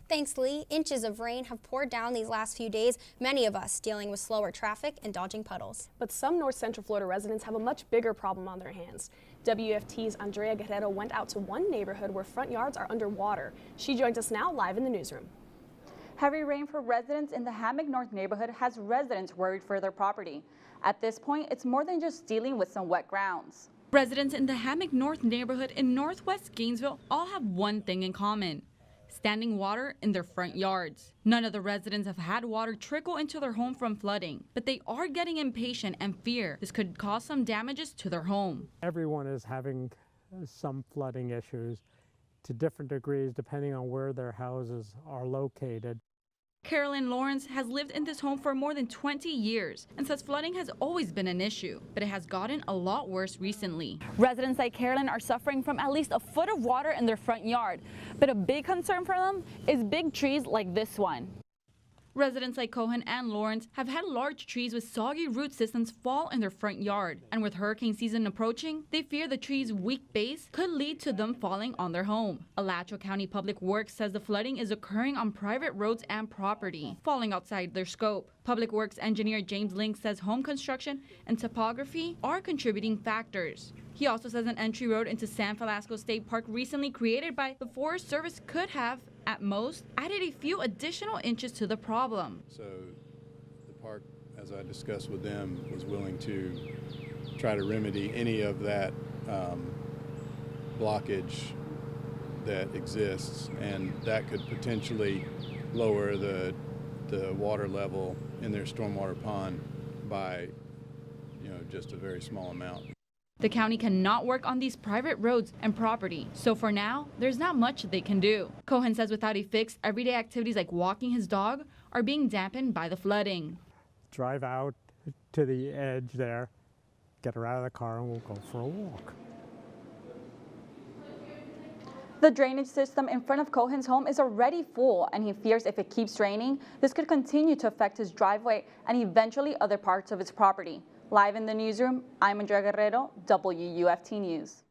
Thanks, Lee. Inches of rain have poured down these last few days, many of us dealing with slower traffic and dodging puddles. But some North Central Florida residents have a much bigger problem on their hands. WFT's Andrea Guerrero went out to one neighborhood where front yards are underwater. She joins us now live in the newsroom. Heavy rain for residents in the Hammock North neighborhood has residents worried for their property. At this point, it's more than just dealing with some wet grounds. Residents in the Hammock North neighborhood in northwest Gainesville all have one thing in common: standing water in their front yards. None of the residents have had water trickle into their home from flooding, but they are getting impatient and fear this could cause some damages to their home. Everyone is having some flooding issues to different degrees depending on where their houses are located. Carolyn Lawrence has lived in this home for more than 20 years and says flooding has always been an issue, but it has gotten a lot worse recently. Residents like Carolyn are suffering from at least a foot of water in their front yard, but a big concern for them is big trees like this one. Residents like Cohen and Lawrence have had large trees with soggy root systems fall in their front yard, and with hurricane season approaching, they fear the tree's weak base could lead to them falling on their home. Alachua County Public Works says the flooding is occurring on private roads and property, falling outside their scope. Public Works engineer James Link says home construction and topography are contributing factors. He also says an entry road into San Falasco State Park recently created by the Forest Service could have, at most, added a few additional inches to the problem. So the park, as I discussed with them, was willing to try to remedy any of that blockage that exists, and that could potentially lower the water level in their stormwater pond by, just a very small amount. The county cannot work on these private roads and property, so for now, there's not much they can do. Cohen says without a fix, everyday activities like walking his dog are being dampened by the flooding. Drive out to the edge there, get her out of the car, and we'll go for a walk. The drainage system in front of Cohen's home is already full, and he fears if it keeps raining, this could continue to affect his driveway and eventually other parts of his property. Live in the newsroom, I'm Andrea Guerrero, WUFT News.